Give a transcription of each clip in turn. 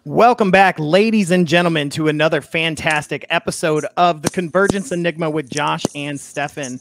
Welcome back, ladies and gentlemen, to another fantastic episode of the Convergence Enigma with Josh and Stefan.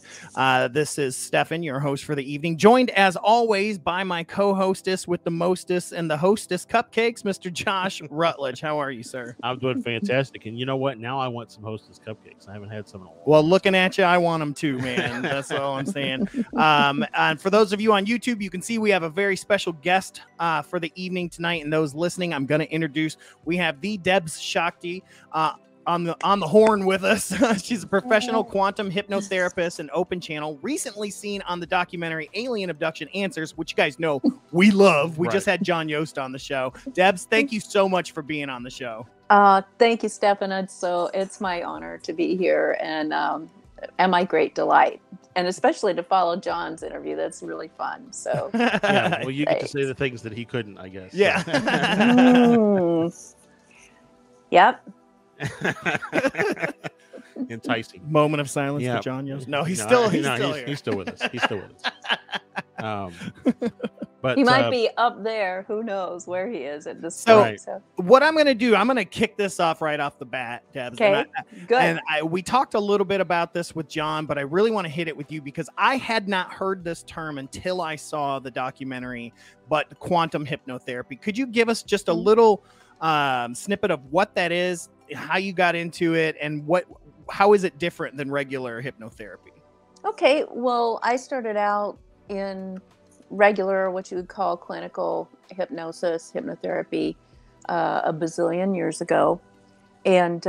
This is Stefan, your host for the evening, joined as always by my co-hostess with the mostest and the hostess cupcakes, Mr. Josh Rutledge. How are you, sir? I'm doing fantastic. And you know what? Now I want some hostess cupcakes. I haven't had some in a while. Well, looking at you, I want them too, man. That's all I'm saying. And for those of you on YouTube, you can see we have a very special guest for the evening tonight. And those listening, I'm going to introduce. We have the Debz Shakti on the horn with us. She's a professional quantum hypnotherapist and open channel, recently seen on the documentary Alien Abduction Answers, which you guys know we love. We just had John Yost on the show. Debz, thank you so much for being on the show. Thank you, Stefan. It's my honor to be here and my great delight. And especially to follow John's interview. That's really fun. So yeah, well, you get to say the things that he couldn't, I guess. Yeah. Yep. Enticing. Moment of silence for John Yost. No, he's still here. He's still with us. He's still with us. But he might be up there. Who knows where he is at this point. So what I'm going to do, I'm going to kick this off right off the bat, Debz. Okay, good. And we talked a little bit about this with John, but I really want to hit it with you because I had not heard this term until I saw the documentary, but quantum hypnotherapy. Could you give us just a little snippet of what that is, how you got into it, and how is it different than regular hypnotherapy? Okay, well, I started out in regular, what you would call clinical hypnosis, hypnotherapy, a bazillion years ago. And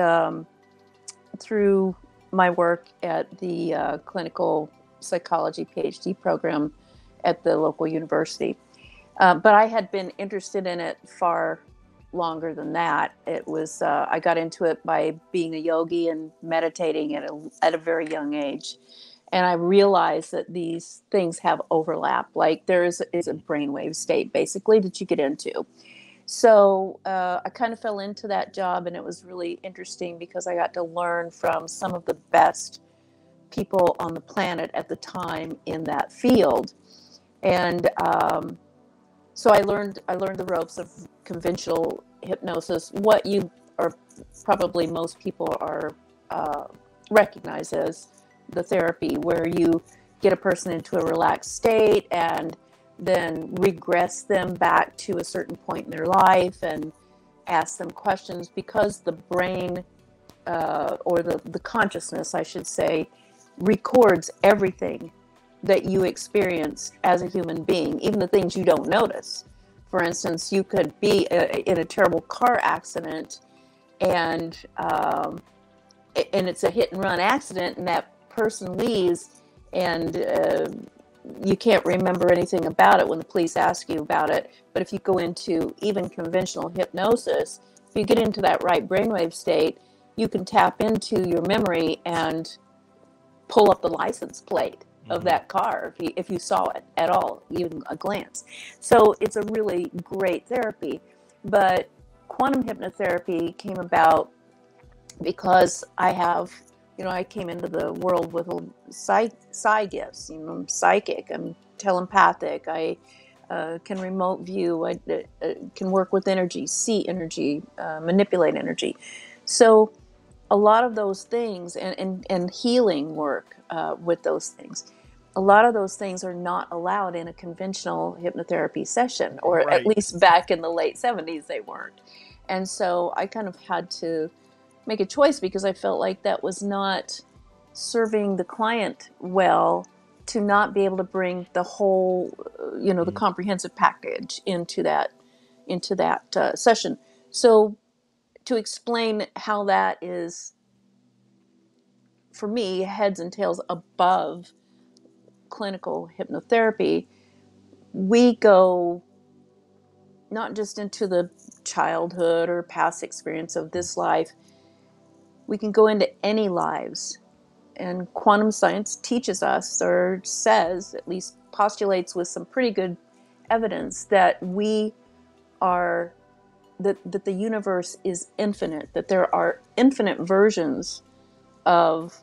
through my work at the clinical psychology PhD program at the local university. But I had been interested in it far longer than that. It was, I got into it by being a yogi and meditating at a very young age. And I realized that these things have overlap. Like there is a brainwave state basically that you get into. So I kind of fell into that job, and it was really interesting because I got to learn from some of the best people on the planet at the time in that field. And so I learned the ropes of conventional hypnosis, what you are probably most people are recognize as the therapy, where you get a person into a relaxed state and then regress them back to a certain point in their life and ask them questions, because the brain or the consciousness, I should say, records everything that you experience as a human being, even the things you don't notice. For instance, you could be in a terrible car accident and it's a hit and run accident, and that person leaves, and you can't remember anything about it when the police ask you about it. But if you go into even conventional hypnosis, if you get into that right brainwave state, you can tap into your memory and pull up the license plate of that car if you saw it at all, even a glance. So it's a really great therapy. But quantum hypnotherapy came about because I came into the world with psi gifts. I'm psychic, I'm telepathic, I can remote view, I can work with energy, see energy, manipulate energy. So a lot of those things and healing work with those things, a lot of those things are not allowed in a conventional hypnotherapy session, or at least back in the late 70s they weren't. And so I kind of had to make a choice, because I felt like that was not serving the client well, to not be able to bring the whole, the comprehensive package into that session. So to explain how that is, for me, heads and tails above clinical hypnotherapy, we go not just into the childhood or past experience of this life, we can go into any lives. And quantum science teaches us, or says, at least postulates with some pretty good evidence, that we are, that the universe is infinite, that there are infinite versions of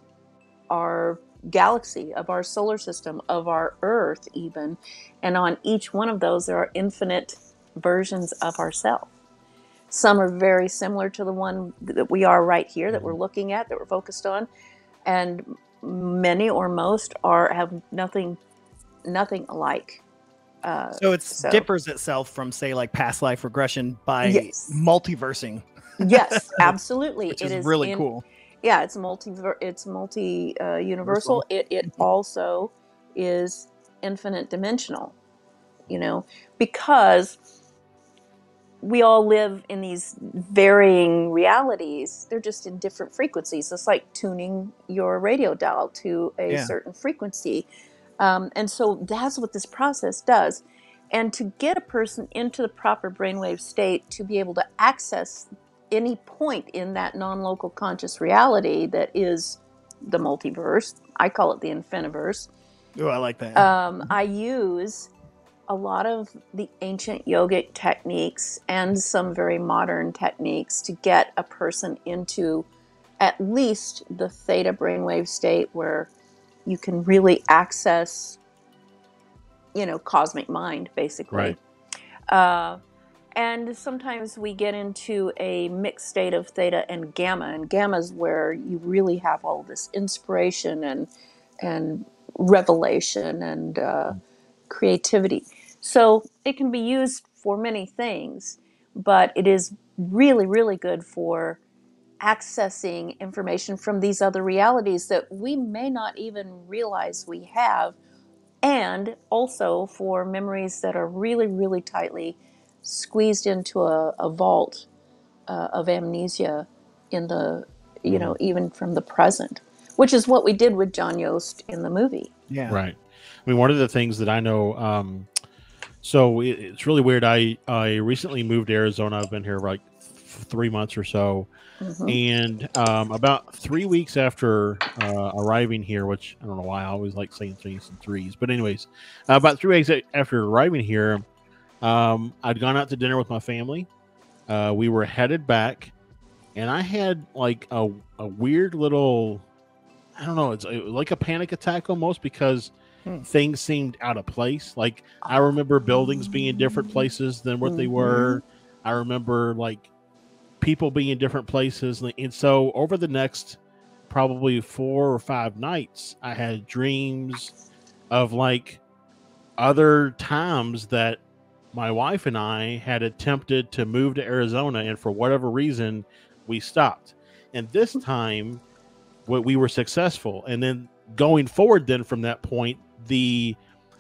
our galaxy, of our solar system, of our Earth even. And on each one of those, there are infinite versions of ourselves. Some are very similar to the one that we are right here, that we're looking at, that we're focused on, and many or most have nothing alike. So it differs itself from, say, like past life regression by yes. multiversing. Yes, absolutely. Which is really cool. Yeah, it's universal. It also is infinite dimensional, because we all live in these varying realities. They're just in different frequencies. It's like tuning your radio dial to a certain frequency. And so that's what this process does. And to get a person into the proper brainwave state to be able to access any point in that non-local conscious reality that is the multiverse, I call it the infiniverse. Oh, I like that. I use a lot of the ancient yogic techniques and some very modern techniques to get a person into at least the theta brainwave state, where you can really access, cosmic mind, basically. Right. And sometimes we get into a mixed state of theta and gamma is where you really have all this inspiration and revelation and creativity. So it can be used for many things, but it is really, really good for accessing information from these other realities that we may not even realize we have, and also for memories that are really, really tightly squeezed into a vault of amnesia in the, even from the present, which is what we did with John Yost in the movie. Yeah. Right. I mean, one of the things that I know, so it's really weird. I recently moved to Arizona. I've been here like 3 months or so. And about 3 weeks after arriving here, which I don't know why I always like saying things in threes, but anyways, about 3 weeks after arriving here, I'd gone out to dinner with my family. We were headed back, and I had like a weird little, I don't know, it was like a panic attack almost, because things seemed out of place. Like, I remember buildings being in different places than what they were. I remember like people being in different places. And so over the next probably 4 or 5 nights, I had dreams of like other times that my wife and I had attempted to move to Arizona, and for whatever reason, we stopped. And this time, we were successful. And then going forward, then from that point, the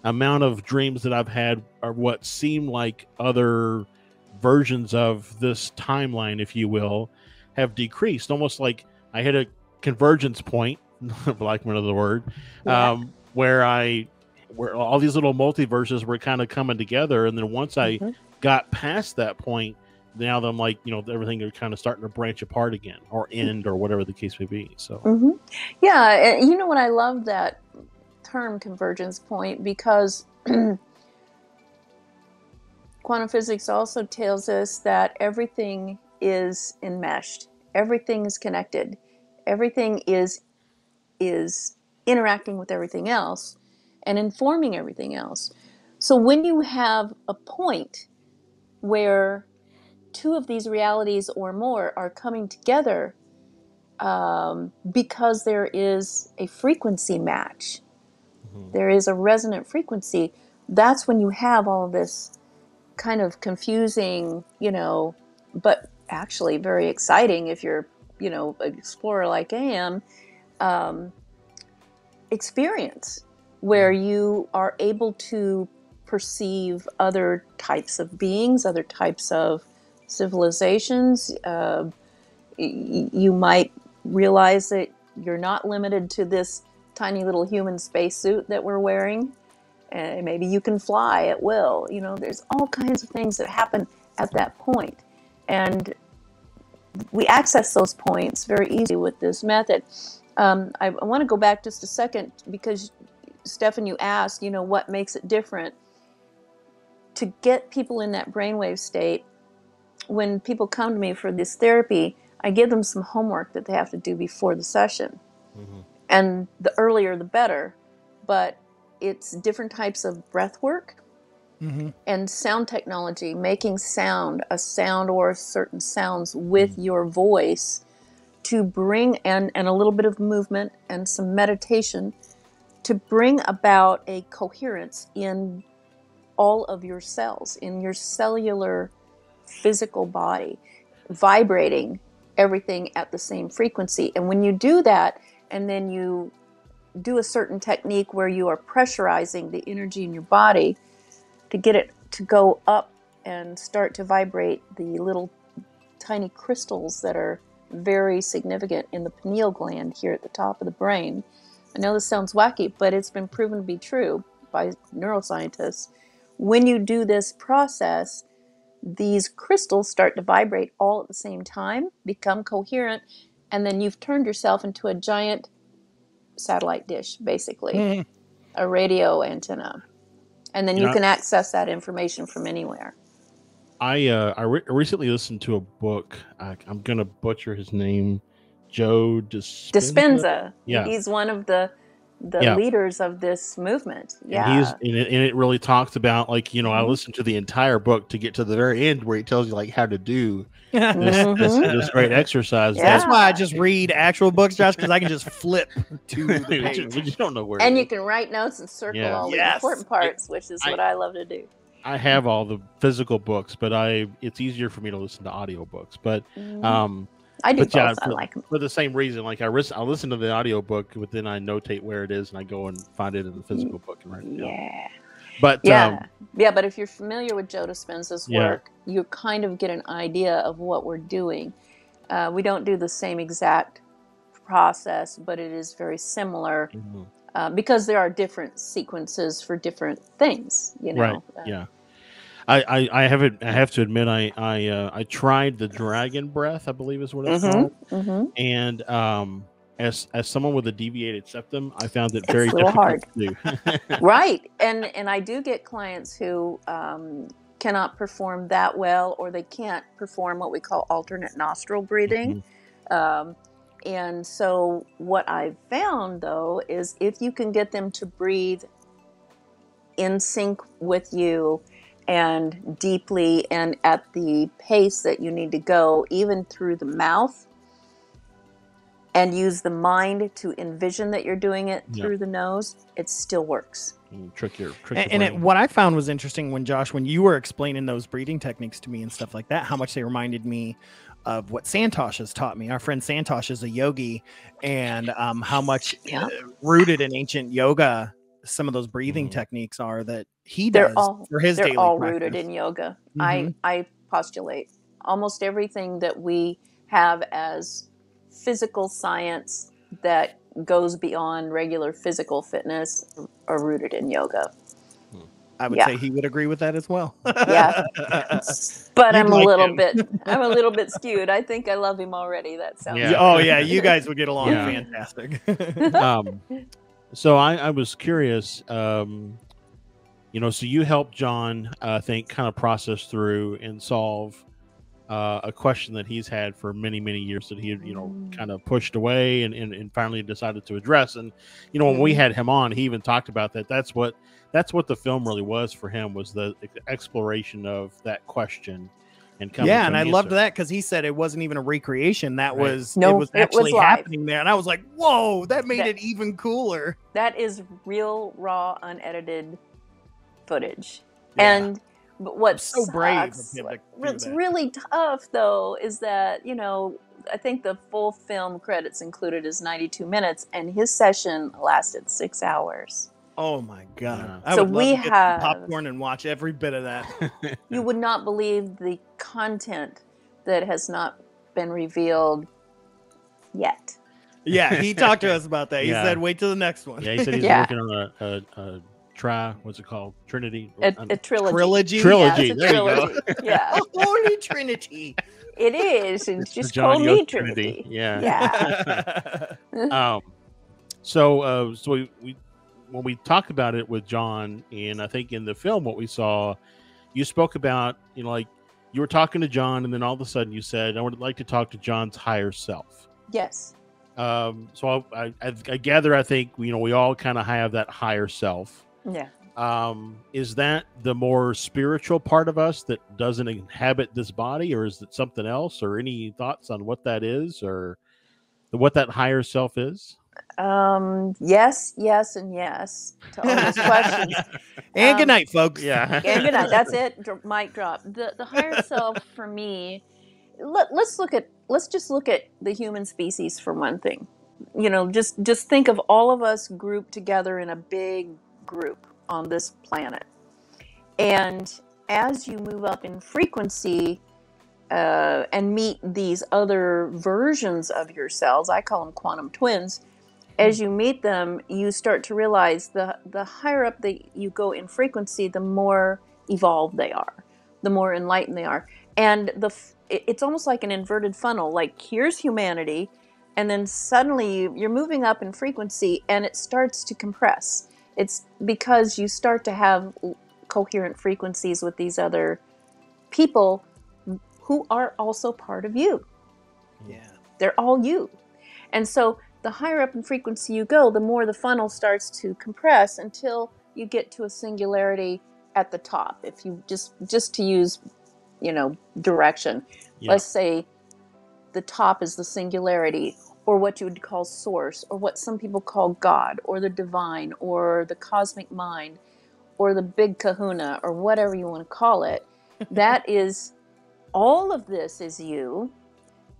amount of dreams that I've had are what seem like other versions of this timeline, if you will, have decreased. Almost like I hit a convergence point, for lack of another word, where all these little multiverses were kind of coming together. And then once I got past that point, now that I'm like, everything is kind of starting to branch apart again, or end, or whatever the case may be. So, yeah, what, I love that term convergence point, because quantum physics also tells us that everything is enmeshed, everything is connected, everything is interacting with everything else and informing everything else. So when you have a point where 2 of these realities or more are coming together, because there is a frequency match, there is a resonant frequency, that's when you have all of this kind of confusing, but actually very exciting if you're, an explorer like I am, experience where you are able to perceive other types of beings, other types of civilizations. You might realize that you're not limited to this tiny little human spacesuit that we're wearing. Maybe you can fly at will. There's all kinds of things that happen at that point. And we access those points very easily with this method. I want to go back just a second, because, Stefan, you asked, what makes it different. To get people in that brainwave state, when people come to me for this therapy, I give them some homework that they have to do before the session. And the earlier, the better. But it's different types of breath work. And sound technology, making a sound or certain sounds with your voice to bring, and a little bit of movement and some meditation to bring about a coherence in all of your cells, in your cellular physical body, vibrating everything at the same frequency. And when you do that, and then you do a certain technique where you are pressurizing the energy in your body to get it to go up and start to vibrate the little tiny crystals that are very significant in the pineal gland here at the top of the brain. I know this sounds wacky, but it's been proven to be true by neuroscientists. When you do this process, these crystals start to vibrate all at the same time, become coherent, and then you've turned yourself into a giant satellite dish, basically, a radio antenna. And then you can access that information from anywhere. I recently listened to a book. I'm going to butcher his name. Joe Dispenza. Yeah. He's one of the leaders of this movement. Yeah. And it really talks about, like, I listened to the entire book to get to the very end where he tells you, like, how to do this great exercise. Yeah. That's why I just read actual books, Josh, because I can just flip to the page. You don't know where. And you can write notes and circle all the important parts, which is what I love to do. I have all the physical books, but it's easier for me to listen to audiobooks. But I do both. I like them. For the same reason. Like I listen to the audiobook, but then I notate where it is and I go and find it in the physical book and write it down. Yeah. But but if you're familiar with Joe Dispenza's work, you kind of get an idea of what we're doing. We don't do the same exact process, but it is very similar because there are different sequences for different things. Right. Yeah. I have to admit I tried the dragon breath, I believe is what it's called. And as someone with a deviated septum, I found it very difficult hard to do. Right. And I do get clients who cannot perform that well, or they can't perform what we call alternate nostril breathing. And so what I've found, though, is if you can get them to breathe in sync with you and deeply and at the pace that you need to go, even through the mouth, and use the mind to envision that you're doing it through the nose, it still works. Trick your what I found was interesting when you were explaining those breathing techniques to me and stuff like that, how much they reminded me of what Santosh has taught me. Our friend Santosh is a yogi, and how much rooted in ancient yoga some of those breathing techniques are that he does for his daily practice. They're all rooted in yoga. I postulate almost everything that we have as physical science that goes beyond regular physical fitness are rooted in yoga. I would say he would agree with that as well. But I'm a little bit skewed. I think I love him already. That sounds Oh yeah, you guys would get along fantastic. So I was curious, so you helped John, I think, kind of process through and solve a question that he's had for many, many years that he had, kind of pushed away and finally decided to address. And, when we had him on, he even talked about that. That's what the film really was for him, was the exploration of that question. And I loved that because he said it wasn't even a recreation. That was it was actually happening there, and I was like, "Whoa!" That made it even cooler. That is real, raw, unedited footage. And what's so brave? What's really tough, though, is that I think the full film credits included is 92 minutes, and his session lasted 6 hours. Oh my God! So we have popcorn and watch every bit of that. You would not believe the content that has not been revealed yet. Yeah, he talked to us about that. He said, "Wait till the next one." Yeah, he said he's working on a what's it called? Trinity? A trilogy. Trilogy. Yeah, there trilogy. You go. Yeah. A holy Trinity. It is. It's just called me Trinity. Yeah. So we when we talked about it with John, and I think in the film what we saw, you spoke about, like you were talking to John, and then all of a sudden you said, "I would like to talk to John's higher self." Yes. So I gather, I think we all kind of have that higher self. Yeah. Is that the more spiritual part of us that doesn't inhabit this body, or is it something else? Or any thoughts on what that is, or what that higher self is? Yes, yes, and yes to all those questions. And good night, folks. Yeah. And good night. That's it. Mic drop. The higher self for me. Let's just look at the human species for one thing. You know, just think of all of us grouped together in a big group on this planet. And as you move up in frequency and meet these other versions of yourselves, I call them quantum twins. As you meet them, you start to realize the higher up that you go in frequency, the more evolved they are, the more enlightened they are. And it's almost like an inverted funnel. Like, here's humanity, and then suddenly you're moving up in frequency, and it starts to compress. It's because you start to have coherent frequencies with these other people who are also part of you. Yeah. They're all you. And so the higher up in frequency you go, the more the funnel starts to compress until you get to a singularity at the top. If you just to use, direction, let's say the top is the singularity, or what you would call source, or what some people call God, or the divine, or the cosmic mind, or the big kahuna, or whatever you want to call it. That is, all of this is you,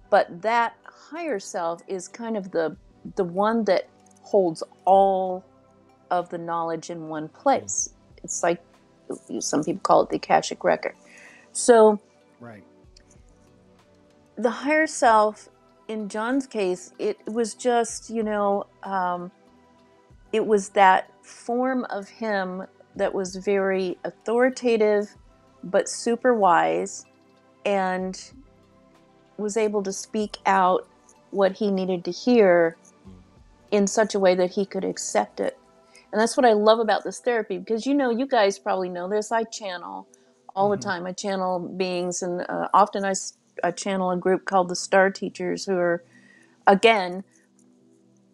but that higher self is kind of the one that holds all of the knowledge in one place. It's like, some people call it the Akashic record. So right. The higher self, in John's case, it was just, it was that form of him that was very authoritative, but super wise, and was able to speak out what he needed to hear in such a way that he could accept it. And that's what I love about this therapy, because, you guys probably know this. I channel all the time. I channel beings, and often I channel a group called the Star Teachers, who are, again,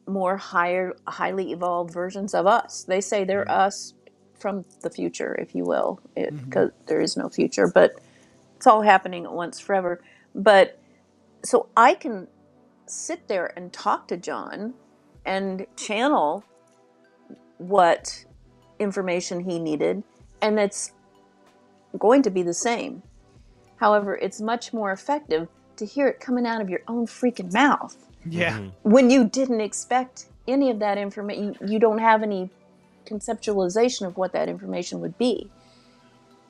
more highly evolved versions of us. They say they're us from the future, if you will, because there is no future, but it's all happening at once forever. But so I can sit there and talk to John and channel what information he needed, and it's going to be the same. However, it's much more effective to hear it coming out of your own freaking mouth. Yeah. When you didn't expect any of that information, you don't have any conceptualization of what that information would be.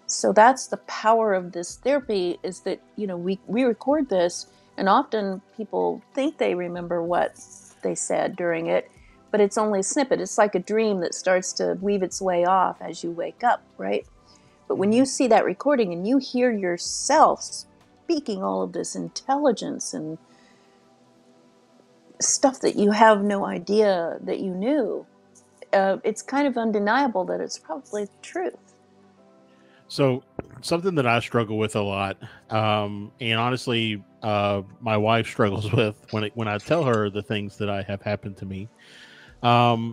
So that's the power of this therapy, is that, we record this, and often people think they remember what they said during it, but it's only a snippet. It's like a dream that starts to weave its way off as you wake up, right? But when you see that recording and you hear yourself speaking all of this intelligence and stuff that you have no idea that you knew, it's kind of undeniable that it's probably the truth. So something that I struggle with a lot, and honestly, my wife struggles with when I tell her the things that I have happened to me,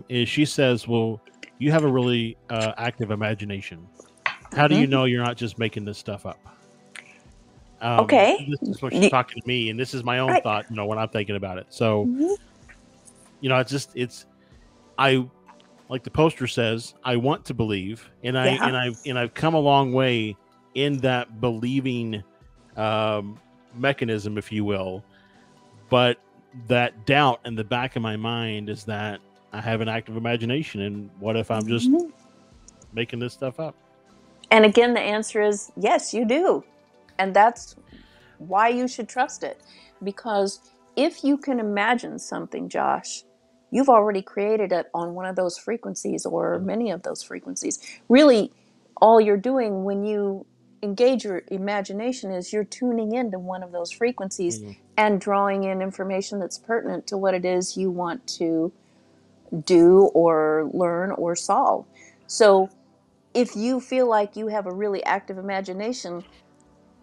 is she says, well, you have a really active imagination. How do you know you're not just making this stuff up? Okay. This is what she's talking to me, and this is my own thought, when I'm thinking about it. So, I, like the poster says, I want to believe, and I've come a long way in that believing mechanism, if you will. But that doubt in the back of my mind is that I have an active imagination, and what if I'm just making this stuff up? And again, the answer is yes, you do. And that's why you should trust it. Because if you can imagine something, Josh, you've already created it on one of those frequencies, or many of those frequencies. Really, all you're doing when you engage your imagination is you're tuning into one of those frequencies and drawing in information that's pertinent to what it is you want to do or learn or solve. So if you feel like you have a really active imagination,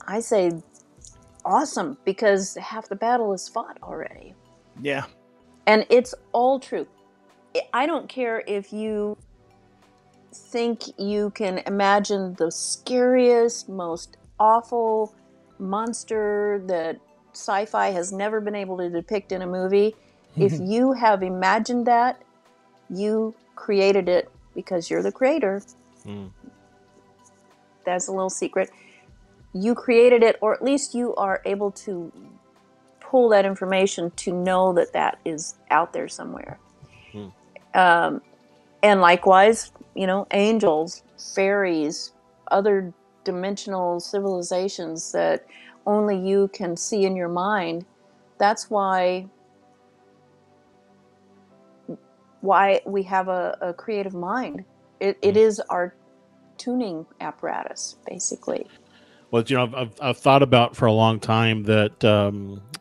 I say awesome, because half the battle is fought already. Yeah. And it's all true. I don't care if you think you can imagine the scariest, most awful monster that sci-fi has never been able to depict in a movie. If you have imagined that, you created it because you're the creator. That's a little secret. You created it, or at least you are able to pull that information to know that that is out there somewhere. And likewise, you know, angels, fairies, other dimensional civilizations that only you can see in your mind. That's why we have a creative mind. It is our tuning apparatus, basically. Well, you know, I've thought about for a long time that,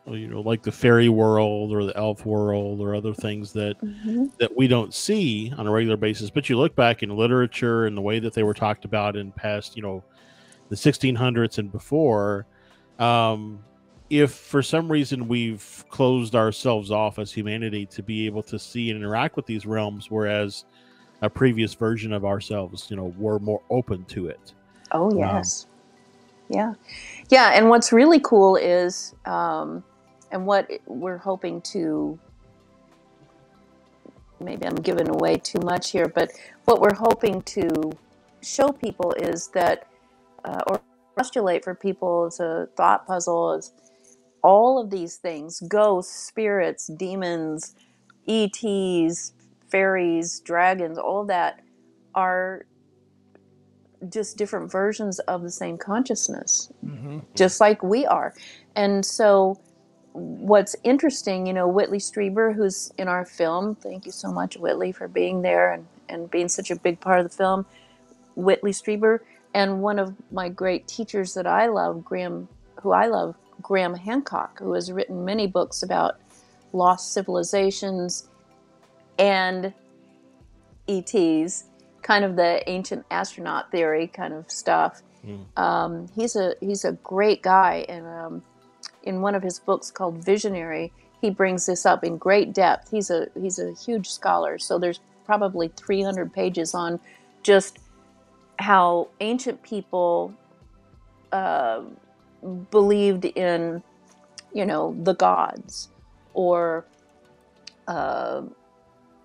you know, like the fairy world or the elf world or other things that that we don't see on a regular basis. But you look back in literature and the way that they were talked about in past, you know, the 1600s and before, if for some reason we've closed ourselves off as humanity to be able to see and interact with these realms, whereas a previous version of ourselves, you know, were more open to it. Oh, yes. Yeah. And what's really cool is, and what we're hoping to, maybe I'm giving away too much here, but what we're hoping to show people is that, or postulate for people as a thought puzzle, is all of these things, ghosts, spirits, demons, ETs, fairies, dragons, all of that are just different versions of the same consciousness, just like we are. And so what's interesting, you know, Whitley Strieber, who's in our film, thank you so much, Whitley, for being there and being such a big part of the film. Whitley Strieber, and one of my great teachers that I love, Graham Hancock, who has written many books about lost civilizations and ETs, kind of the ancient astronaut theory kind of stuff. He's a great guy, and in one of his books called Visionary, he brings this up in great depth. He's a huge scholar, so there's probably 300 pages on just how ancient people believed in, you know, the gods, or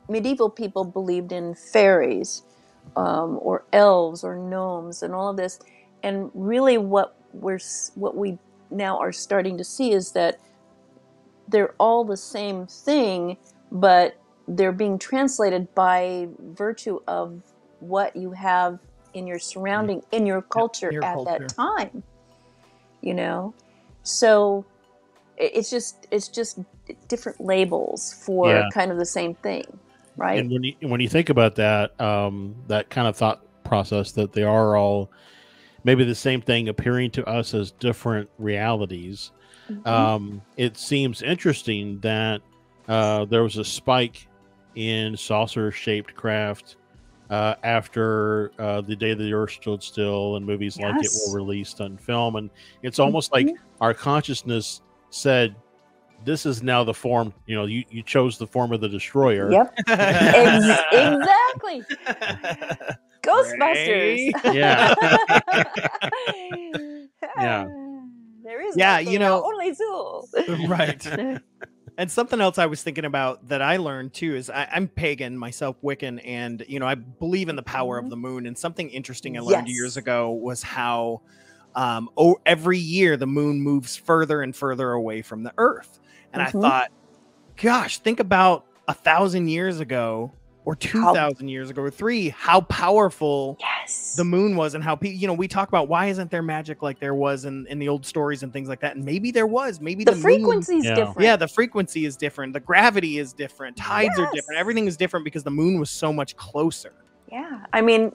medieval people believed in fairies, or elves or gnomes, and all of this. And really what we now are starting to see is that they're all the same thing, but they're being translated by virtue of what you have in your surrounding, in your culture at that time, you know. So it's just different labels for kind of the same thing, right? And when you think about that, that kind of thought process, that they are all maybe the same thing appearing to us as different realities, it seems interesting that there was a spike in saucer-shaped craft after the Day the Earth Stood Still and movies like it were released on film. And it's almost like our consciousness said, this is now the form, you know, you chose the form of the destroyer. Yep. Exactly. Ghostbusters. Yeah. Yeah. There is you know, only two. Right. And something else I was thinking about that I learned too is I'm pagan myself, Wiccan, and you know, I believe in the power of the moon. And something interesting I learned years ago was how every year the moon moves further and further away from the Earth. And I thought, gosh, think about 1,000 years ago, or 2,000 years ago, or how powerful the moon was, and how you know, we talk about why isn't there magic like there was in the old stories and things like that, and maybe there was. Maybe the frequency is different. Yeah, the frequency is different. The gravity is different. Tides are different. Everything is different because the moon was so much closer. Yeah, I mean,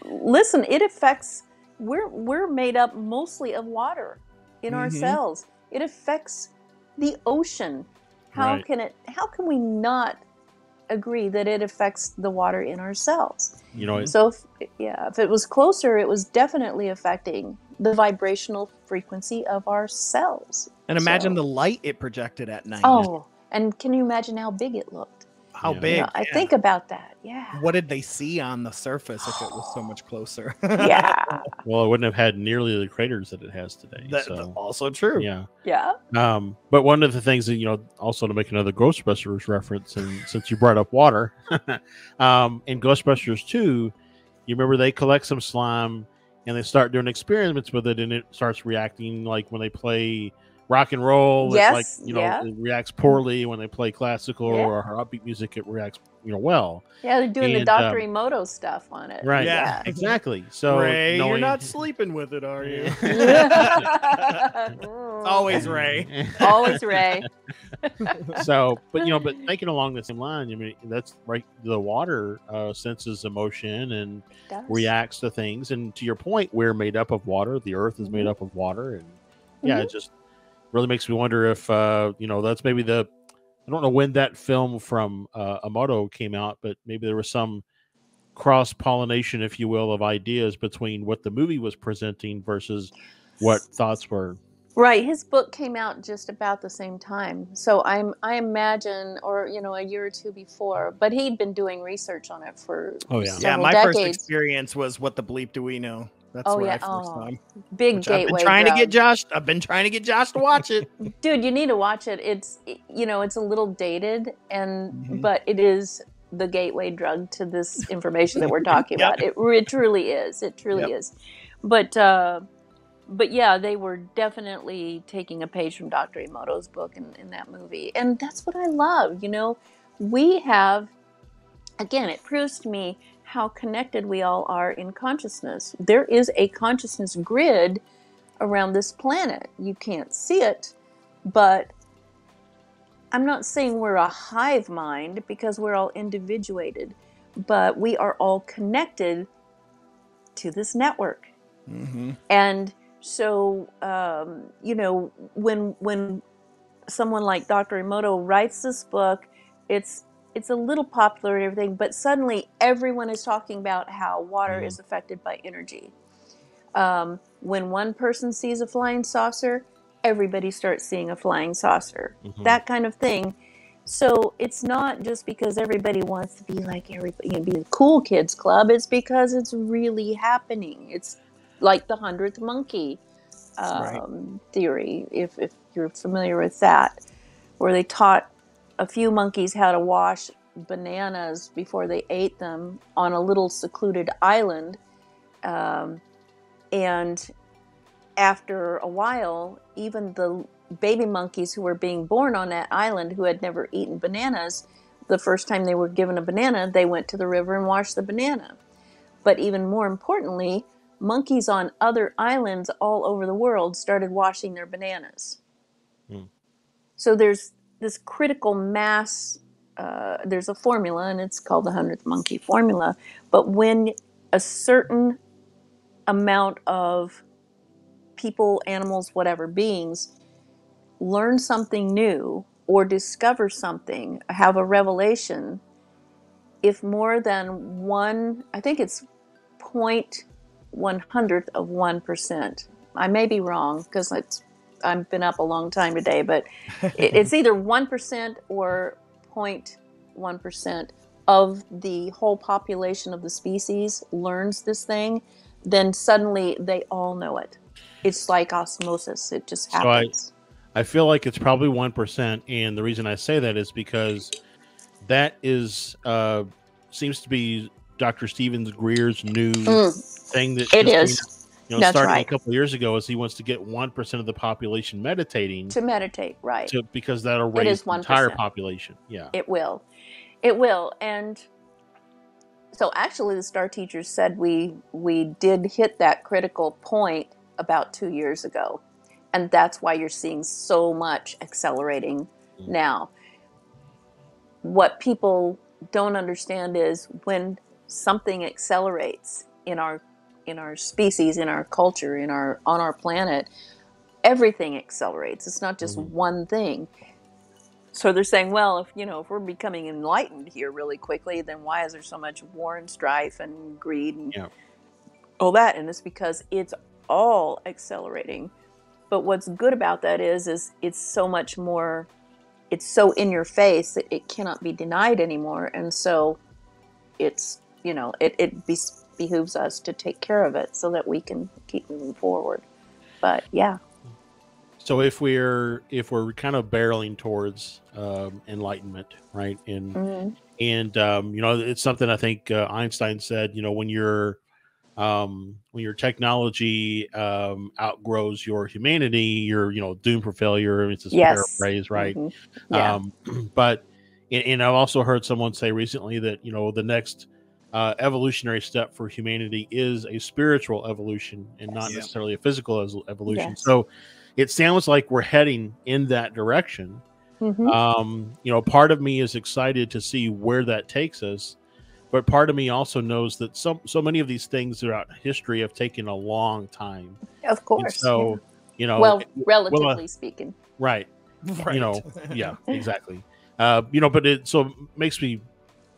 listen, it affects. We're made up mostly of water in our cells. It affects the ocean. How can we not agree that it affects the water in our cells? You know, so if it was closer, it was definitely affecting the vibrational frequency of our cells. And imagine the light it projected at night. Oh, and can you imagine how big it looked? How Yeah. big? I Yeah. think about that. Yeah. What did they see on the surface if it was so much closer? Yeah. Well, it wouldn't have had nearly the craters that it has today. That's So also true. yeah. Yeah. But one of the things that, also to make another Ghostbusters reference, and since you brought up water, in Ghostbusters 2, you remember they collect some slime and they start doing experiments with it, and it starts reacting like when they play rock and roll. Yes. It reacts poorly when they play classical or upbeat music. It reacts, well. Yeah, they're doing the And, Dr. Emoto stuff on it. Right. Yeah. Exactly. So Ray, you're knowing- not sleeping with it, are you? It's Always Ray. Always Ray. So, but thinking along the same line, I mean, that's right. The water senses emotion and reacts to things. And to your point, we're made up of water. The earth is made up of water. And it just really makes me wonder if, that's maybe I don't know when that film from Emoto came out, but maybe there was some cross-pollination, if you will, of ideas between what the movie was presenting versus what thoughts were. Right. His book came out just about the same time. So I imagine, or, a year or two before, but he'd been doing research on it for several my decades. first experience was What the Bleep Do We Know? That's where I first saw him. Big gateway. I've been trying to get Josh to watch it. Dude, you need to watch it. It's a little dated, but it is the gateway drug to this information that we're talking about. It truly is. It truly is. But yeah, they were definitely taking a page from Dr. Emoto's book in that movie. And that's what I love. We have, again, it proves to me how connected we all are in consciousness. There is a consciousness grid around this planet. You can't see it, but I'm not saying we're a hive mind because we're all individuated, but we are all connected to this network. And so, when someone like Dr. Emoto writes this book, it's a little popular and everything, but suddenly everyone is talking about how water is affected by energy. When one person sees a flying saucer, everybody starts seeing a flying saucer. That kind of thing. So it's not just because everybody wants to be like everybody, be the cool kids club. It's because it's really happening. It's like the 100th monkey theory, if you're familiar with that, where they taught a few monkeys how to wash bananas before they ate them on a little secluded island. And after a while, even the baby monkeys who were being born on that island who had never eaten bananas, the first time they were given a banana, they went to the river and washed the banana. But even more importantly, monkeys on other islands all over the world started washing their bananas. So there's this critical mass, there's a formula, and it's called the 100th monkey formula. But when a certain amount of people, animals, whatever, beings learn something new or discover something, have a revelation, if more than one, I think it's 0.100th of 1%. I may be wrong because I've been up a long time today, but it's either 1% or 0.1% of the whole population of the species learns this thing, then suddenly they all know it. It's like osmosis. It just happens. So I feel like it's probably 1%, and the reason I say that is because that is seems to be Dr. Stephen Greer's new thing that it is. That's starting right. a couple of years ago, is he wants to get 1% of the population meditating to meditate, right? Because that'll raise the entire population. Yeah, it will, and so actually, the Star Teachers said we did hit that critical point about 2 years ago, and that's why you're seeing so much accelerating now. What people don't understand is when something accelerates in our species, in our culture, on our planet, everything accelerates. It's not just one thing. So they're saying, well, if we're becoming enlightened here really quickly, then why is there so much war and strife and greed and all that? And it's because it's all accelerating. But what's good about that is it's so much more it's so in your face that it cannot be denied anymore. And so it's, it behooves us to take care of it so that we can keep moving forward. But yeah. So if we're kind of barreling towards enlightenment, right? And it's something I think Einstein said. When your technology outgrows your humanity, you're doomed for failure. It's this paraphrase, right? Mm-hmm. Yeah. But and I've also heard someone say recently that the next evolutionary step for humanity is a spiritual evolution and not necessarily a physical evolution. Yes. So it sounds like we're heading in that direction. Mm-hmm. Part of me is excited to see where that takes us, but part of me also knows that so many of these things throughout history have taken a long time. Of course. And so, well, relatively speaking. Right. Right. Yeah, exactly. But it makes me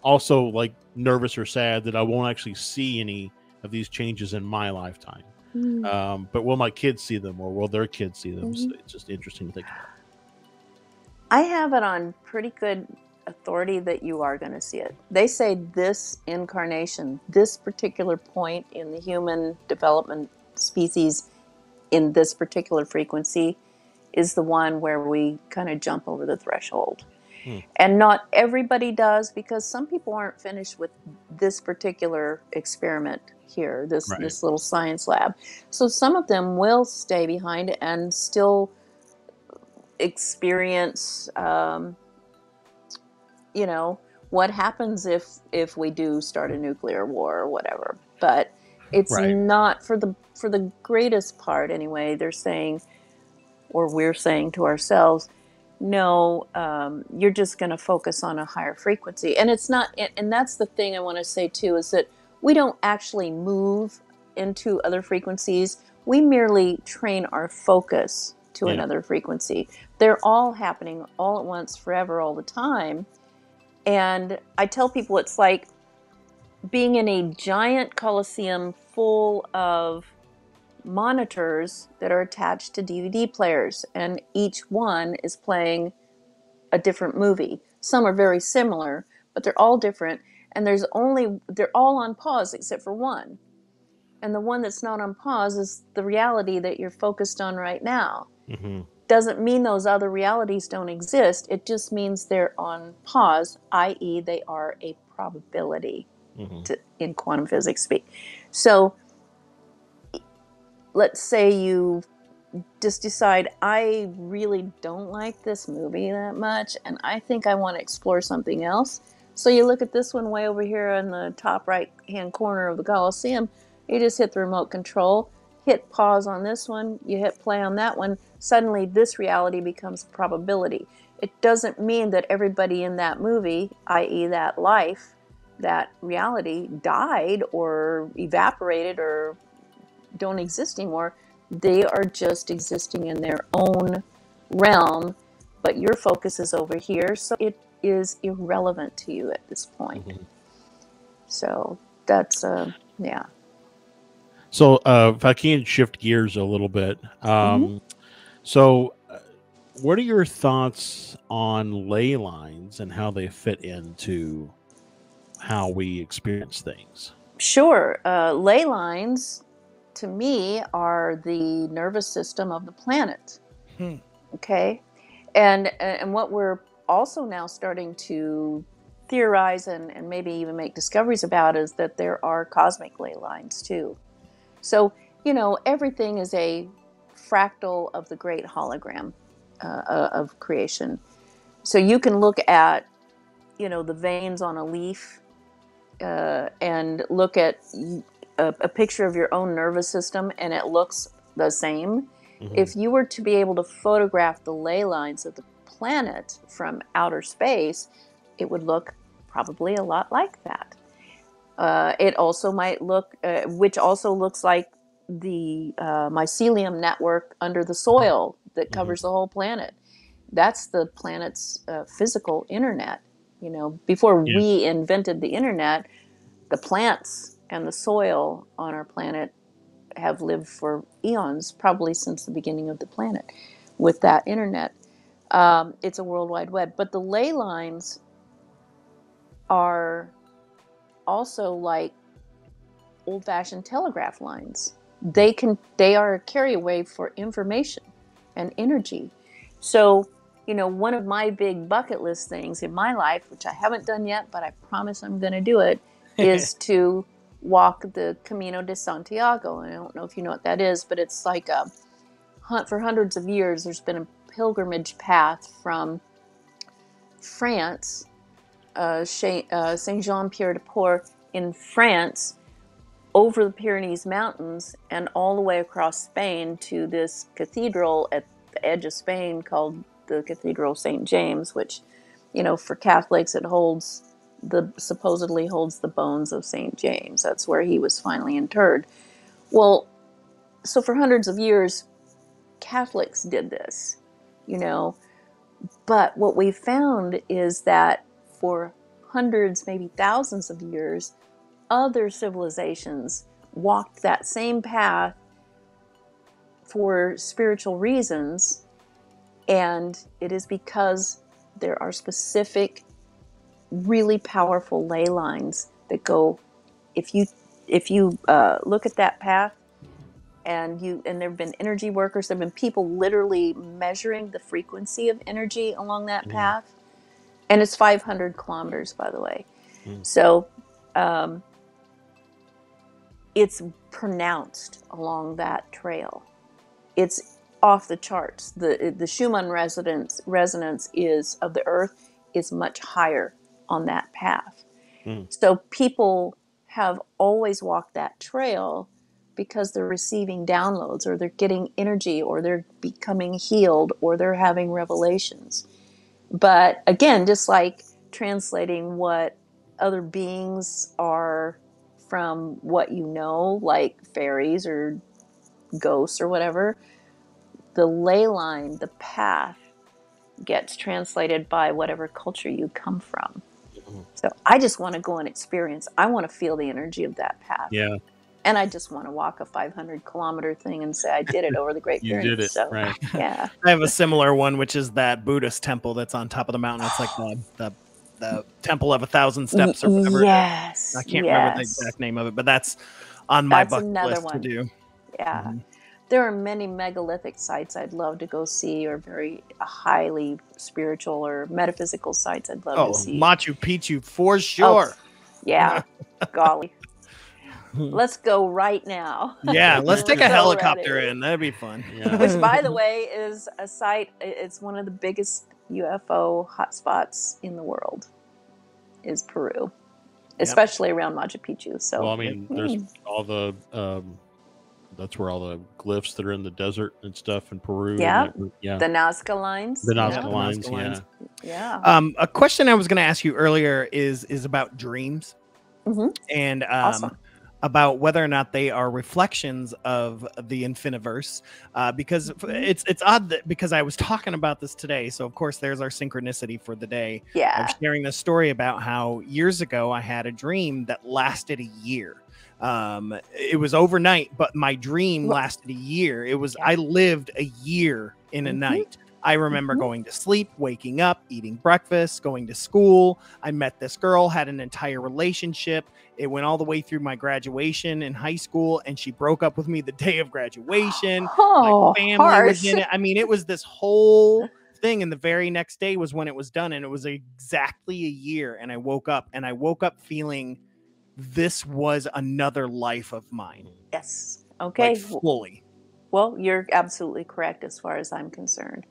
also like nervous or sad that I won't actually see any of these changes in my lifetime. But will my kids see them, or will their kids see them? So it's just interesting to think about. I have it on pretty good authority that you are going to see it. They say this incarnation, this particular point in the human development species in this particular frequency is the one where we kind of jump over the threshold. And not everybody does, because some people aren't finished with this particular experiment here, this little science lab. So some of them will stay behind and still experience, what happens if we do start a nuclear war or whatever. But it's not for the greatest part anyway. They're saying, or we're saying to ourselves, no, you're just going to focus on a higher frequency. And it's not, and that's the thing I want to say too, is that we don't actually move into other frequencies. We merely train our focus to another frequency. They're all happening all at once, forever, all the time. And I tell people it's like being in a giant coliseum full of monitors that are attached to DVD players, and each one is playing a different movie. Some are very similar, but they're all different, and they're all on pause except for one. And the one that's not on pause is the reality that you're focused on right now. Doesn't mean those other realities don't exist. It just means they're on pause, i.e. they are a probability in quantum physics speak. So let's say you just decide, I really don't like this movie that much, and I think I want to explore something else. So you look at this one way over here in the top right-hand corner of the Coliseum. You just hit the remote control, hit pause on this one, you hit play on that one. Suddenly this reality becomes a probability. It doesn't mean that everybody in that movie, i.e. that life, that reality, died or evaporated or don't exist anymore. They are just existing in their own realm, but your focus is over here, so it is irrelevant to you at this point. So that's yeah. So if I can shift gears a little bit, so what are your thoughts on ley lines and how they fit into how we experience things? Sure. Ley lines, to me, are the nervous system of the planet. Okay? And what we're also now starting to theorize and maybe even make discoveries about is that there are cosmic ley lines too. So, everything is a fractal of the great hologram of creation. So you can look at, the veins on a leaf and look at a picture of your own nervous system, and it looks the same. If you were to be able to photograph the ley lines of the planet from outer space, it would look probably a lot like that. It also might look, which also looks like the mycelium network under the soil that covers the whole planet. That's the planet's physical internet. Before we invented the internet, the plants and the soil on our planet have lived for eons, probably since the beginning of the planet, with that internet. It's a World Wide Web. But the ley lines are also like old-fashioned telegraph lines. They are a carrier wave for information and energy. So, one of my big bucket list things in my life, which I haven't done yet, but I promise I'm going to do it, is to walk the Camino de Santiago. And I don't know if you know what that is, but it's like for hundreds of years, there's been a pilgrimage path from France, Saint Jean Pied de Port in France, over the Pyrenees Mountains and all the way across Spain to this cathedral at the edge of Spain called the Cathedral St. James, which, for Catholics, it supposedly holds the bones of St. James. That's where he was finally interred. Well, so for hundreds of years, Catholics did this, but what we found is that for hundreds, maybe thousands of years, other civilizations walked that same path for spiritual reasons, and it is because there are specific, really powerful ley lines that go. If you look at that path, and there have been energy workers, there have been people literally measuring the frequency of energy along that path, and it's 500 kilometers, by the way. So. It's pronounced along that trail. It's off the charts. The Schumann resonance is of the Earth is much higher on that path. So people have always walked that trail because they're receiving downloads, or they're getting energy, or they're becoming healed, or they're having revelations. But again, just like translating what other beings are from what like fairies or ghosts or whatever, the ley line, the path, gets translated by whatever culture you come from. So I just want to go and experience. I want to feel the energy of that path. Yeah. And I just want to walk a 500-kilometer thing and say I did it over the Great Pyrenees. You did it, so, right. Yeah. I have a similar one, which is that Buddhist temple that's on top of the mountain. It's like the Temple of 1,000 Steps or whatever. Yes. I can't remember the exact name of it, but that's on my bucket list to do. Yeah. There are many megalithic sites I'd love to go see, or very highly spiritual or metaphysical sites I'd love to see. Machu Picchu for sure. Yeah. Golly. Let's go right now. Yeah, let's take a helicopter in. That'd be fun. Yeah. Which, by the way, is a site. It's one of the biggest UFO hotspots in the world. Is Peru, especially around Machu Picchu. So, well, I mean, there's all the that's where all the glyphs that are in the desert and stuff in Peru. Yeah, the Nazca lines. The Nazca lines. Yeah. A question I was going to ask you earlier is about dreams, and Awesome. About whether or not they are reflections of the Infiniverse, because it's odd that, because I was talking about this today. So of course there's our synchronicity for the day. Yeah. I was sharing this story about how years ago I had a dream that lasted a year. It was overnight, but my dream lasted a year. It was, I lived a year in a night. I remember going to sleep, waking up, eating breakfast, going to school. I met this girl, had an entire relationship. It went all the way through my graduation in high school, and she broke up with me the day of graduation. My family was in it. I mean, it was this whole thing, and the very next day was when it was done, and it was exactly a year. And I woke up feeling this was another life of mine. Yes. Okay. Like, fully. Well, you're absolutely correct as far as I'm concerned.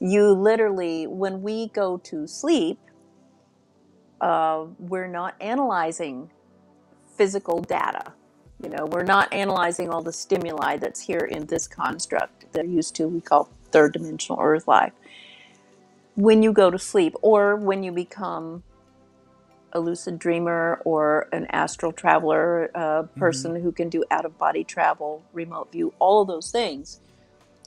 You literally, when we go to sleep, we're not analyzing physical data. We're not analyzing all the stimuli that's here in this construct that we call third dimensional Earth life. When you go to sleep, or when you become a lucid dreamer or an astral traveler, a person who can do out-of-body travel, remote view, all of those things,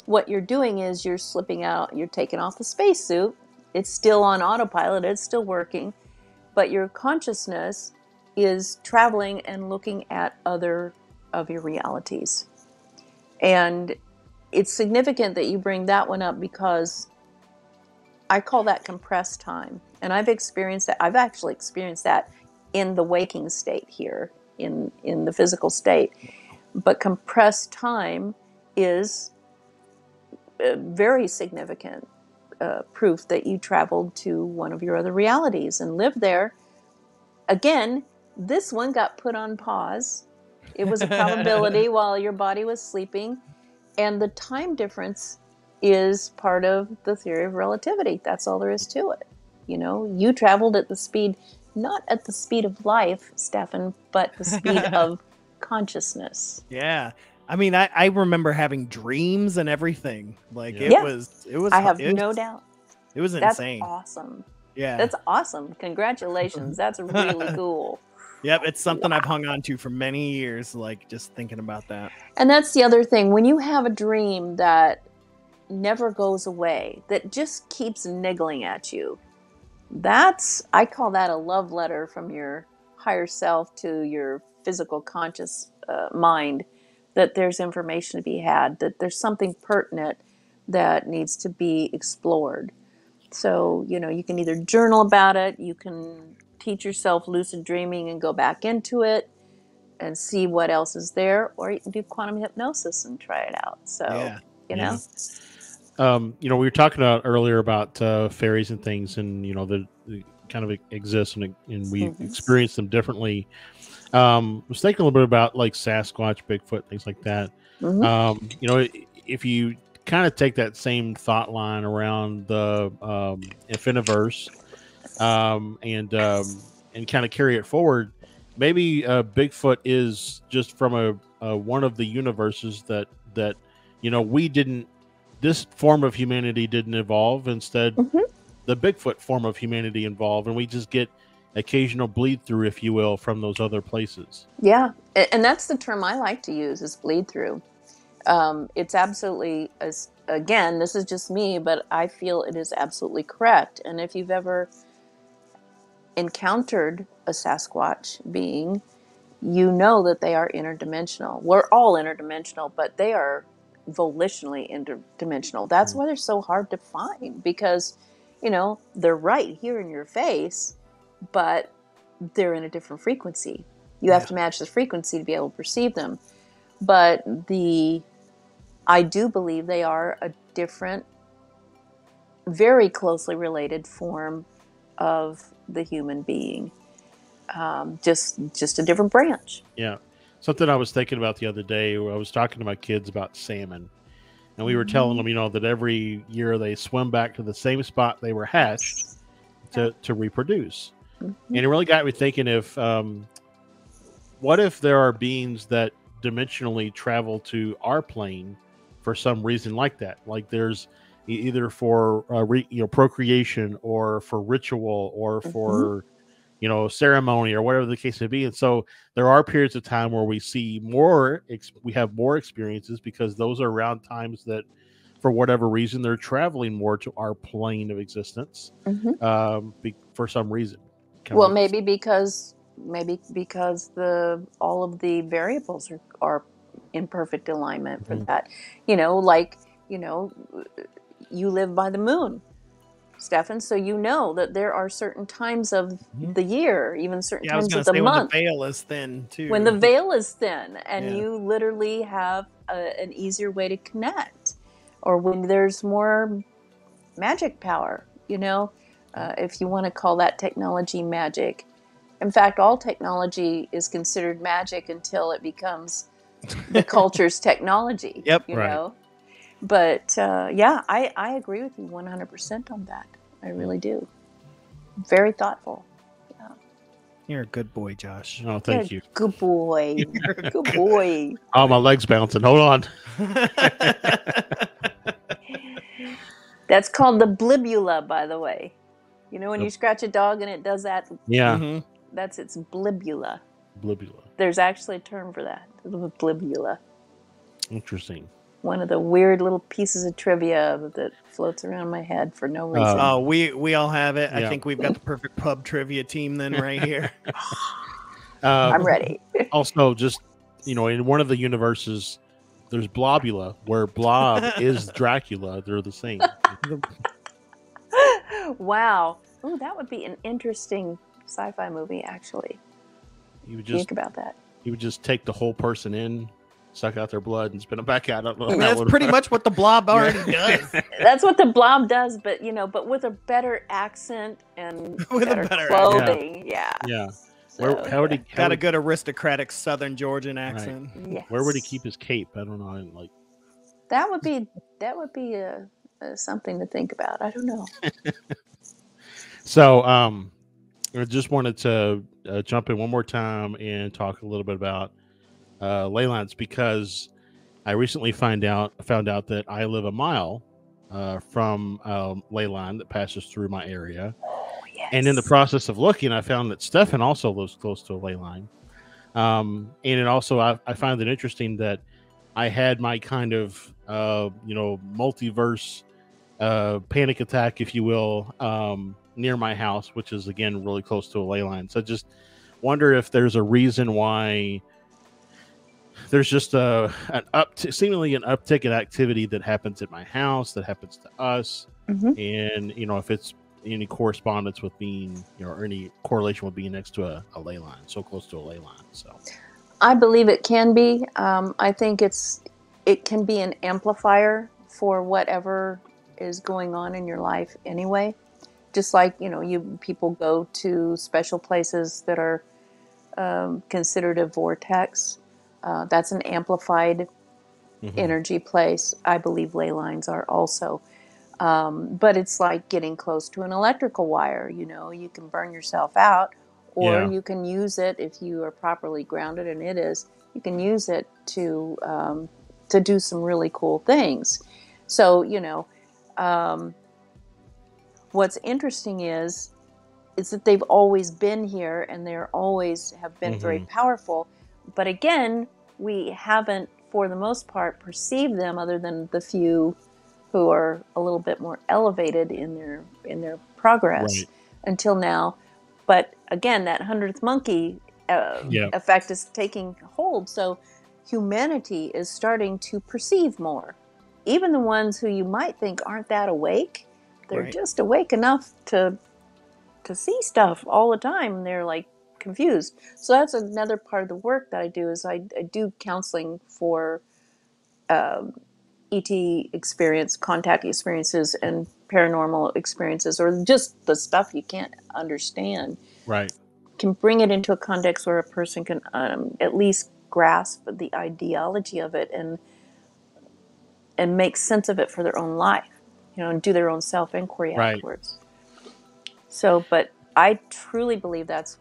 what you're doing is you're slipping out, you're taking off the spacesuit. It's still on autopilot, it's still working, but your consciousness is traveling and looking at other of your realities. And it's significant that you bring that one up, because I call that compressed time. And I've experienced that. I've actually experienced that in the waking state here, in the physical state. But compressed time is very significant proof that you traveled to one of your other realities and lived there. Again, this one got put on pause. It was a probability while your body was sleeping. And the time difference is part of the theory of relativity. That's all there is to it. You know, you traveled at the speed, not at the speed of life, Stefan, but the speed of consciousness. Yeah. I mean, I remember having dreams and everything. Like it was. I have no doubt. It was insane. That's awesome. Yeah. That's awesome. Congratulations. That's really cool. Yep. It's something I've hung on to for many years, like just thinking about that. And that's the other thing. When you have a dream that never goes away, that just keeps niggling at you, I call that a love letter from your higher self to your physical conscious mind, that there's information to be had, that there's something pertinent that needs to be explored. So, you know, you can either journal about it, you can teach yourself lucid dreaming and go back into it and see what else is there, or you can do quantum hypnosis and try it out. So, you know. You know, we were talking about earlier about fairies and things, and you know, they kind of exist, and we experience them differently. I was thinking a little bit about like Sasquatch, Bigfoot, things like that. You know, if you kind of take that same thought line around the Infiniverse, and kind of carry it forward, maybe Bigfoot is just from a one of the universes that you know, this form of humanity didn't evolve. Instead, the Bigfoot form of humanity evolved, and we just get occasional bleed through, if you will, from those other places. Yeah, and that's the term I like to use, is bleed through. It's absolutely, again, this is just me, but I feel it is absolutely correct. And if you've ever encountered a Sasquatch being, you know that they are interdimensional. We're all interdimensional, but they are volitionally interdimensional. That's why they're so hard to find, because, you know, they're right here in your face, but they're in a different frequency. You have to match the frequency to be able to perceive them. But I do believe they are a different, very closely related form of the human being. Just a different branch. Yeah. Something I was thinking about the other day, I was talking to my kids about salmon, and we were telling them, you know, that every year they swim back to the same spot they were hatched to reproduce. And it really got me thinking, what if there are beings that dimensionally travel to our plane for some reason like that? Like there's either for procreation, or for ritual, or for you know, ceremony, or whatever the case may be. And so there are periods of time where we see we have more experiences, because those are around times that, for whatever reason, they're traveling more to our plane of existence for some reason. Well, maybe because all of the variables are in perfect alignment for that. You know, like, you know, you live by the moon, Stefan, so you know that there are certain times of the year, even certain times of the month, when the veil is thin too. When the veil is thin, and you literally have an easier way to connect, or when there's more magic power, you know, if you want to call that technology magic. In fact, all technology is considered magic until it becomes the culture's technology. Yep. You know? But I agree with you 100% on that. I really do. Very thoughtful. Yeah. You're a good boy, Josh. Oh, thank you. Good boy. Good boy. Oh, my leg's bouncing. Hold on. That's called the blibula, by the way. You know when you scratch a dog and it does that? Yeah. That's its blibula. Blibula. There's actually a term for that. Blibula. Interesting. One of the weird little pieces of trivia that floats around my head for no reason. Oh, we all have it. I think we've got the perfect pub trivia team then right here. I'm ready. Also, just, you know, in one of the universes, there's Blobula, where Blob is Dracula. They're the same. Wow. Ooh, that would be an interesting sci-fi movie, actually. You would Think about that. You would just take the whole person in, suck out their blood, and spit them back out. I mean, that's pretty much what the Blob already does. That's what the Blob does, but but with a better accent and with better clothing. Yeah. So, how would he got a good aristocratic Southern Georgian accent? Right. Yes. Where would he keep his cape? I don't know. That would be something to think about. I don't know. So, I just wanted to jump in one more time and talk a little bit about ley lines, because I recently found out that I live a mile from a ley line that passes through my area. Oh, yes. And in the process of looking, I found that Stefan also lives close to a ley line. And it also, I find it interesting that I had my kind of, multiverse panic attack, if you will, near my house, which is, again, really close to a ley line. So just wonder if there's a reason why there's just seemingly an uptick in activity that happens at my house, that happens to us. Mm-hmm. And, if it's any correspondence with being, or any correlation with being next to a ley line, so close to a ley line. So I believe it can be. I think it can be an amplifier for whatever is going on in your life anyway. Just like, people go to special places that are considered a vortex. That's an amplified energy place. I believe ley lines are also. But it's like getting close to an electrical wire. You can burn yourself out, or you can use it if you are properly grounded, and you can use it to do some really cool things. So, what's interesting is that they've always been here, and they always have been very powerful. But again, we haven't, for the most part, perceived them, other than the few who are a little bit more elevated in their progress until now. But again, that 100th monkey effect is taking hold. So humanity is starting to perceive more. Even the ones who you might think aren't that awake, they're just awake enough to see stuff all the time. And they're like confused. So that's another part of the work that I do, is I do counseling for ET experience, contact experiences, and paranormal experiences, or just the stuff you can't understand. Right. Can bring it into a context where a person can at least grasp the ideology of it and make sense of it for their own life, and do their own self-inquiry afterwards. So, but I truly believe that's,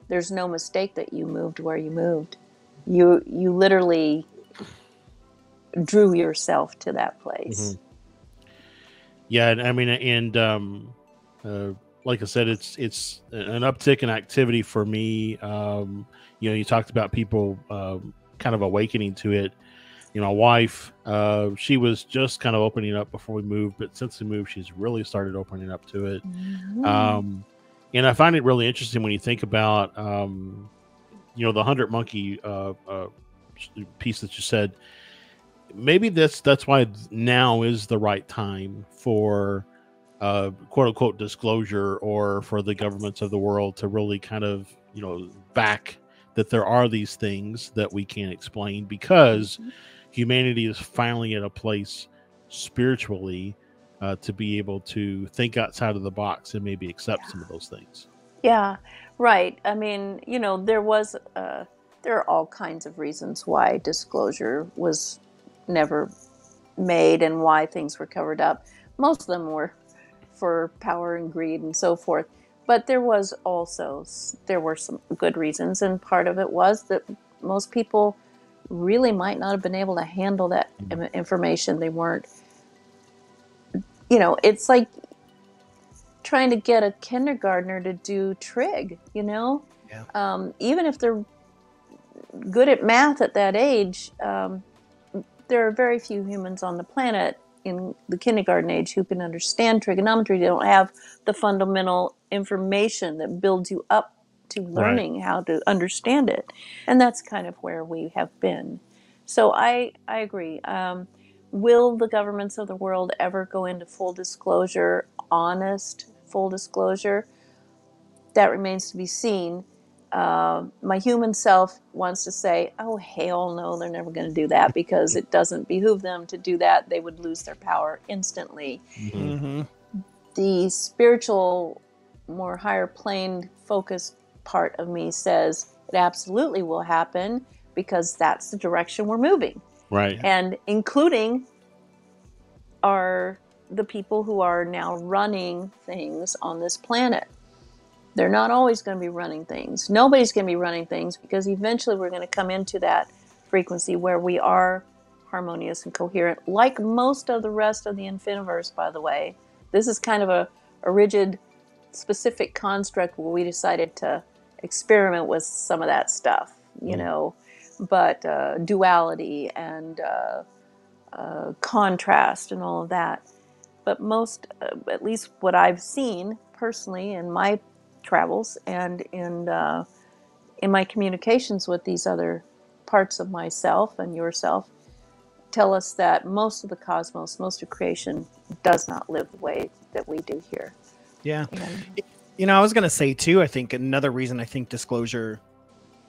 there's no mistake that you moved where you moved. You literally drew yourself to that place. Yeah, I mean, and like I said, it's an uptick in activity for me. You talked about people kind of awakening to it. My wife, she was just kind of opening up before we moved, but since we moved, she's really started opening up to it. And I find it really interesting when you think about, the 100 monkey piece that you said. Maybe that's why now is the right time for quote unquote disclosure, or for the governments of the world to really kind of, back that there are these things that we can't explain, because humanity is finally at a place spiritually to be able to think outside of the box and maybe accept some of those things. Yeah, right. I mean, there are all kinds of reasons why disclosure was never made and why things were covered up. Most of them were for power and greed and so forth. But there were some good reasons, and part of it was that most people really might not have been able to handle that information. They weren't, it's like trying to get a kindergartner to do trig, even if they're good at math at that age, there are very few humans on the planet in the kindergarten age who can understand trigonometry. They don't have the fundamental information that builds you up to learning how to understand it. And that's kind of where we have been. So I agree. Will the governments of the world ever go into full disclosure honest full disclosure, that remains to be seen. My human self wants to say, oh, hell no, they're never going to do that because it doesn't behoove them to do that. They would lose their power instantly. Mm-hmm. The spiritual, more higher plane focused part of me says it absolutely will happen because that's the direction we're moving. Right. And including the people who are now running things on this planet. They're not always going to be running things. Nobody's going to be running things because eventually we're going to come into that frequency where we are harmonious and coherent, like most of the rest of the Infiniverse, by the way. This is kind of a rigid, specific construct where we decided to experiment with some of that stuff, you know, but duality and contrast and all of that. But most, at least what I've seen personally in my travels and in my communications with these other parts of myself and yourself, tell us that most of the cosmos, most of creation does not live the way that we do here. Yeah. You know, I was going to say too, I think another reason I think disclosure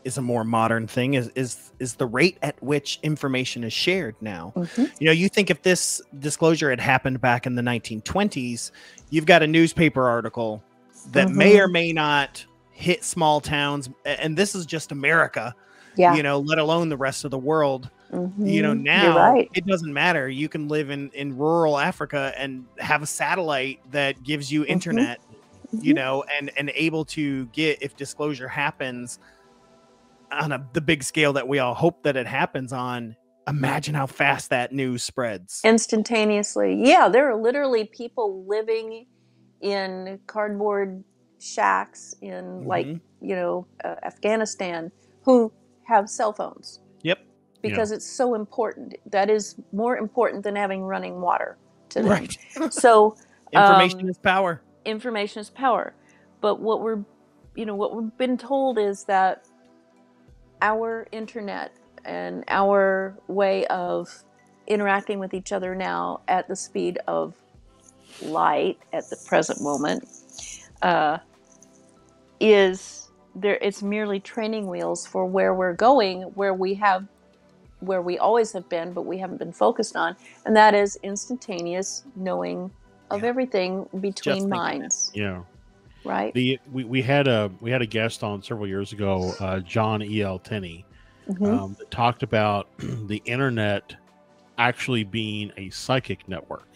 is a more modern thing is the rate at which information is shared now. Mm-hmm. You know, you think if this disclosure had happened back in the 1920s, you've got a newspaper article that may or may not hit small towns. And this is just America, you know, let alone the rest of the world. You know, now it doesn't matter. You can live in rural Africa and have a satellite that gives you internet, you know, and able to get, if disclosure happens on the big scale that we all hope that it happens on, imagine how fast that news spreads. Instantaneously. Yeah, there are literally people living in cardboard shacks in like, you know, Afghanistan who have cell phones. Yep. Because it's so important. That is more important than having running water to them. Right. So information is power. Information is power. But what we've been told is that our internet and our way of interacting with each other now at the speed of light at the present moment is there. It's merely training wheels for where we're going, where we always have been, but we haven't been focused on, and that is instantaneous knowing of everything between minds. Yeah. Right. We had a guest on several years ago, John E.L. Tenney, that talked about the internet actually being a psychic network.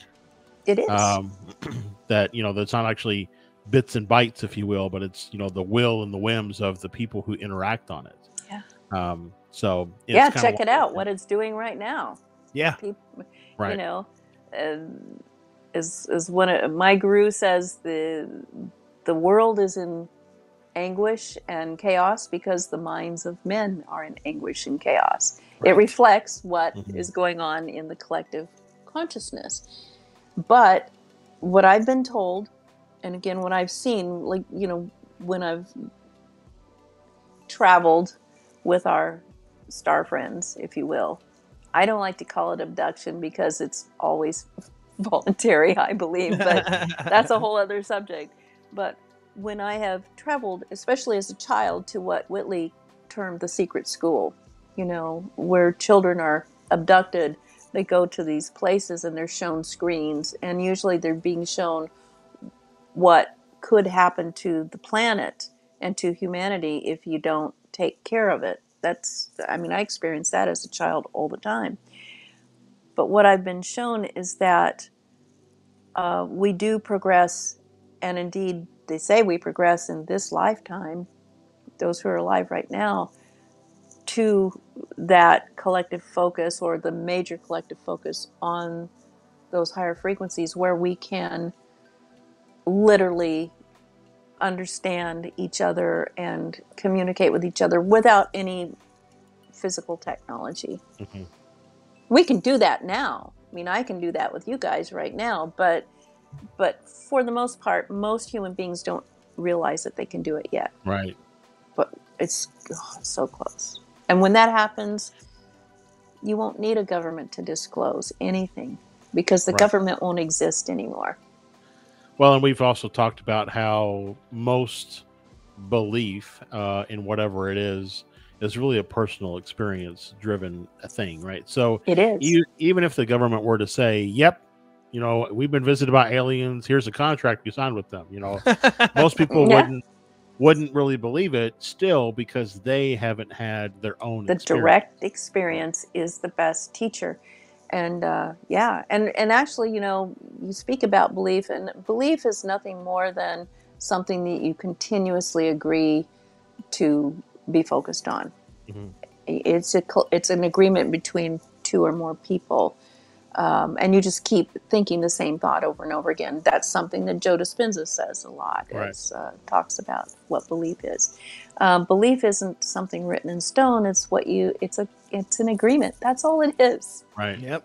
It is. That, you know, that's not actually bits and bytes, if you will, but it's, you know, the will and the whims of the people who interact on it. Yeah. So it's check it out, what it's doing right now. Yeah. People, right. You know, as one of my guru says, the world is in anguish and chaos because the minds of men are in anguish and chaos. Right. It reflects what is going on in the collective consciousness. But what I've been told, and again, what I've seen, like, you know, when I've traveled with our star friends, if you will, I don't like to call it abduction because it's always voluntary, I believe, but that's a whole other subject. But when I have traveled, especially as a child, to what Whitley termed the secret school, you know, where children are abducted, they go to these places and they're shown screens, and usually they're being shown what could happen to the planet and to humanity if you don't take care of it. I experienced that as a child all the time. But what I've been shown is that we do progress, and indeed they say we progress in this lifetime, those who are alive right now, to that collective focus, or the major collective focus on those higher frequencies, where we can literally understand each other and communicate with each other without any physical technology. We can do that now. I mean, I can do that with you guys right now, but for the most part, most human beings don't realize that they can do it yet. Right. But it's so close. And when that happens, you won't need a government to disclose anything, because the government won't exist anymore. Well, and we've also talked about how most belief in whatever it is really a personal experience driven thing, right? So It is. even if the government were to say, "Yep, you know, we've been visited by aliens. Here's a contract you signed with them," you know, most people Yeah. wouldn't really believe it still because they haven't had their own The experience. direct experience is the best teacher. And and actually, you know, you speak about belief, and belief is nothing more than something that you continuously agree to be focused on. Mhm. It's an agreement between two or more people, and you just keep thinking the same thought over and over again. That's something that Joe Dispenza says a lot. Right. Talks about what belief is. Belief isn't something written in stone. It's it's an agreement. That's all it is. Right. Yep.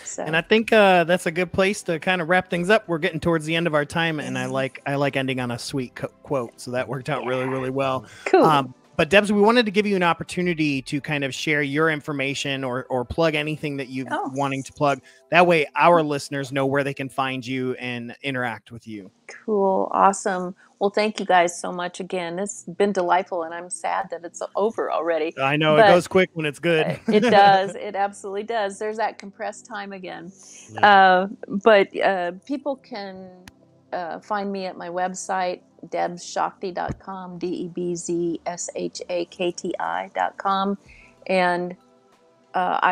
So. And I think that's a good place to kind of wrap things up. We're getting towards the end of our time, and I like ending on a sweet quote. So that worked out really, really well. Cool. But Debz, we wanted to give you an opportunity to kind of share your information or plug anything that you're wanting to plug. That way our listeners know where they can find you and interact with you. Cool. Awesome. Well, thank you guys so much again. It's been delightful, and I'm sad that it's over already. I know, it goes quick when it's good. It does. It absolutely does. There's that compressed time again. Yeah. But people can find me at my website, debzshakti.com, DEBZSHAKTI.com. And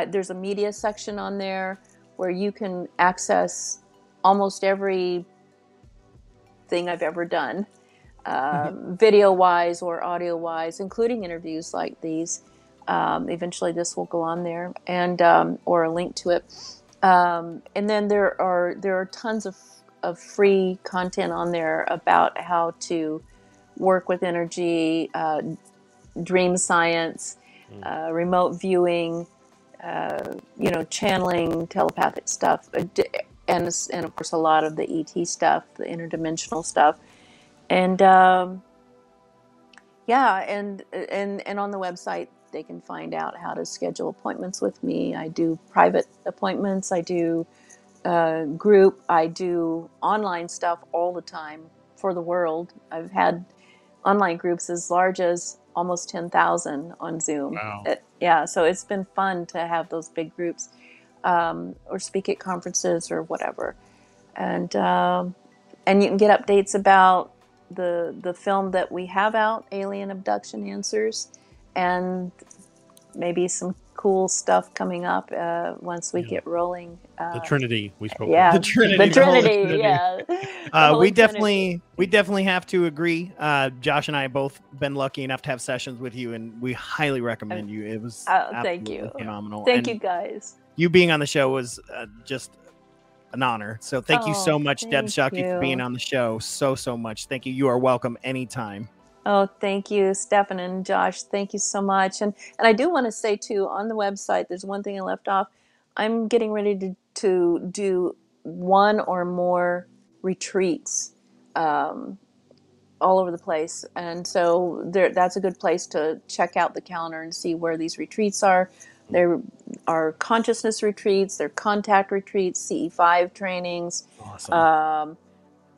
there's a media section on there where you can access almost every thing I've ever done, video-wise or audio-wise, including interviews like these. Eventually this will go on there, and or a link to it. And then there are tons of free content on there about how to work with energy, dream science, remote viewing, you know, channeling, telepathic stuff, and of course a lot of the ET stuff, the interdimensional stuff, and yeah, and on the website they can find out how to schedule appointments with me. I do private appointments. I do group. I do online stuff all the time for the world. I've had online groups as large as almost 10,000 on Zoom. Wow. Yeah, so it's been fun to have those big groups, or speak at conferences or whatever. And you can get updates about the film that we have out, Alien Abduction Answers, and maybe some cool stuff coming up once we get rolling. The Trinity we spoke The about. Trinity, yeah. We definitely have to agree. Josh and I have both been lucky enough to have sessions with you, and we highly recommend you. It was thank you, phenomenal. Thank you guys. You being on the show was just an honor. So thank you so much, Debz Shakti, for being on the show. So much. Thank you. You are welcome anytime. Oh, thank you, Stefan and Josh. Thank you so much. And I do want to say, too, on the website, there's one thing I left off. I'm getting ready to do one or more retreats all over the place. And so that's a good place to check out the calendar and see where these retreats are. There are consciousness retreats, there are contact retreats, CE5 trainings, awesome.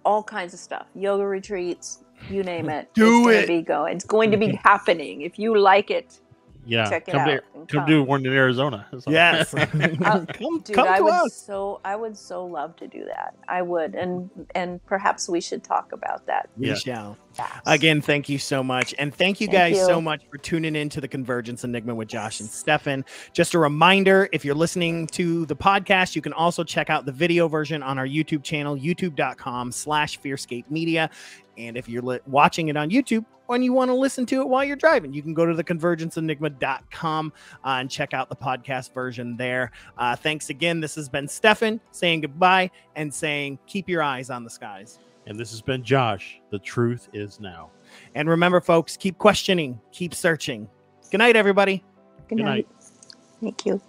All kinds of stuff, yoga retreats. You name it. It's going to be happening. If you like it, check it out. Come do one in Arizona. Yes. Come to us. I would so love to do that. I would, and perhaps we should talk about that. We shall. Yes. Again, thank you so much. And thank you guys so much for tuning in to the Convergence Enigma with Josh and Stefan. Just a reminder, if you're listening to the podcast, you can also check out the video version on our YouTube channel, youtube.com/Fearscape Media. And if you're watching it on YouTube and you want to listen to it while you're driving, you can go to the convergenceenigma.com and check out the podcast version there. Thanks again. This has been Stefan saying goodbye and saying keep your eyes on the skies. And this has been Josh. The truth is now. And remember, folks, keep questioning, keep searching. Good night, everybody. Good night. Thank you.